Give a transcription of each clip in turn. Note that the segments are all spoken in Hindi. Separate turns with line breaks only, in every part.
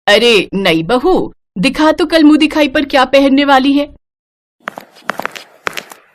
अरे नई बहू, दिखा तो कल मुंह दिखाई पर क्या पहनने वाली है।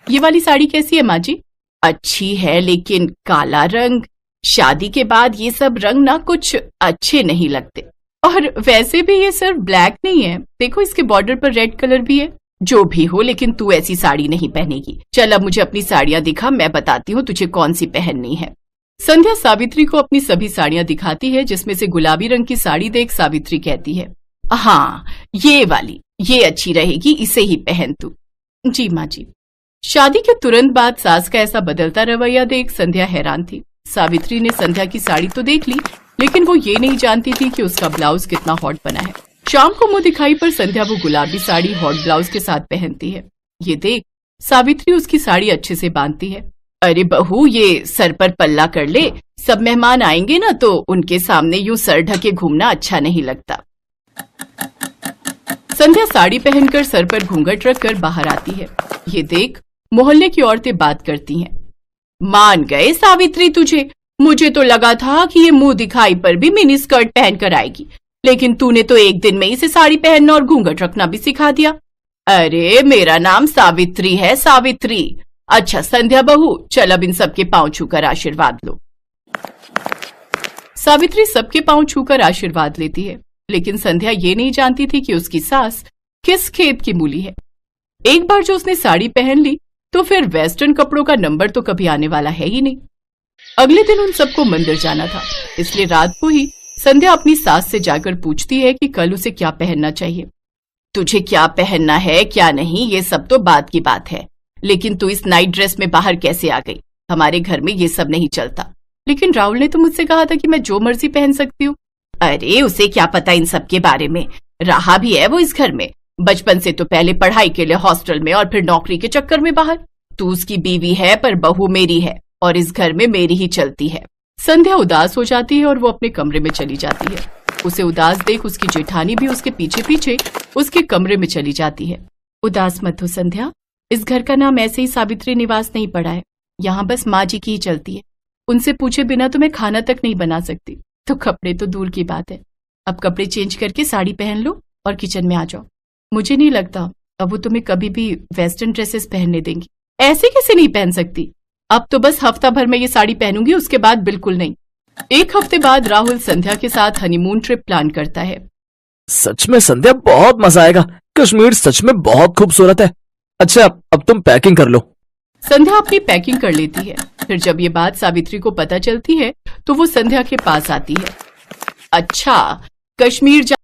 ये वाली साड़ी कैसी है माँ जी? अच्छी है, लेकिन काला रंग, शादी के बाद ये सब रंग ना कुछ अच्छे नहीं लगते। और वैसे भी ये सिर्फ ब्लैक नहीं है, देखो इसके बॉर्डर पर रेड कलर भी है। जो भी हो, लेकिन तू ऐसी साड़ी नहीं पहनेगी। चल अब मुझे अपनी साड़ियां दिखा, मैं बताती हूँ तुझे कौन सी पहननी है। संध्या सावित्री को अपनी सभी साड़ियां दिखाती है, जिसमें से गुलाबी रंग की साड़ी देख सावित्री कहती है, हाँ ये वाली, ये अच्छी रहेगी, इसे ही पहन तू। जी माँ जी। शादी के तुरंत बाद सास का ऐसा बदलता रवैया देख संध्या हैरान थी। सावित्री ने संध्या की साड़ी तो देख ली, लेकिन वो ये नहीं जानती थी कि उसका ब्लाउज कितना हॉट बना है। शाम को मुंह दिखाई पर संध्या वो गुलाबी साड़ी हॉट ब्लाउज के साथ पहनती है। ये देख सावित्री उसकी साड़ी अच्छे से बांधती है। अरे बहू, ये सर पर पल्ला कर ले, सब मेहमान आएंगे ना तो उनके सामने यूं सर ढके घूमना अच्छा नहीं लगता। संध्या साड़ी पहनकर सर पर घूंघट रखकर बाहर आती है। ये देख मोहल्ले की औरतें बात करती हैं। मान गए सावित्री तुझे, मुझे तो लगा था कि ये मुंह दिखाई पर भी मिनी स्कर्ट पहनकर आएगी, लेकिन तूने तो एक दिन में इसे साड़ी पहनना और घूंघट रखना भी सिखा दिया। अरे मेरा नाम सावित्री है, सावित्री। अच्छा संध्या बहू, चल अब इन सबके पांव छूकर आशीर्वाद लो। सावित्री सबके पांव छूकर आशीर्वाद लेती है, लेकिन संध्या ये नहीं जानती थी कि उसकी सास किस खेत की मूली है। एक बार जो उसने साड़ी पहन ली तो फिर वेस्टर्न कपड़ों का नंबर तो कभी आने वाला है ही नहीं। अगले दिन उन सबको मंदिर जाना था, इसलिए रात को ही संध्या अपनी सास से जाकर पूछती है कि कल उसे क्या पहनना चाहिए। तुझे क्या पहनना है क्या नहीं ये सब तो बाद की बात है, लेकिन तू इस नाइट ड्रेस में बाहर कैसे आ गई? हमारे घर में ये सब नहीं चलता। लेकिन राहुल ने तो मुझसे कहा था कि मैं जो मर्जी पहन सकती हूँ। अरे उसे क्या पता इन सब के बारे में, रहा भी है वो इस घर में, बचपन से तो पहले पढ़ाई के लिए हॉस्टल में और फिर नौकरी के चक्कर में बाहर। तू उसकी बीवी है पर बहू मेरी है, और इस घर में मेरी ही चलती है। संध्या उदास हो जाती है और वो अपने कमरे में चली जाती है। उसे उदास देख उसकी जेठानी भी उसके पीछे पीछे उसके कमरे में चली जाती है। उदास मत हो संध्या, इस घर का नाम ऐसे ही सावित्री निवास नहीं पड़ा है, यहाँ बस माँ जी की ही चलती है। उनसे पूछे बिना तो मैं खाना तक नहीं बना सकती, तो कपड़े तो दूर की बात है। अब कपड़े चेंज करके साड़ी पहन लो और किचन में आ जाओ। मुझे नहीं लगता अब वो तुम्हें कभी भी वेस्टर्न ड्रेसेस पहनने देंगी। ऐसे कैसे नहीं पहन सकती? अब तो बस हफ्ता भर में ये साड़ी पहनूंगी, उसके बाद बिल्कुल नहीं। एक हफ्ते बाद राहुल संध्या के साथ हनीमून ट्रिप प्लान करता है।
सच में संध्या बहुत मजा आएगा, कश्मीर सच में बहुत खूबसूरत है। अच्छा अब तुम पैकिंग कर लो।
संध्या अपनी पैकिंग कर लेती है। फिर जब ये बात सावित्री को पता चलती है तो वो संध्या के पास आती है। अच्छा कश्मीर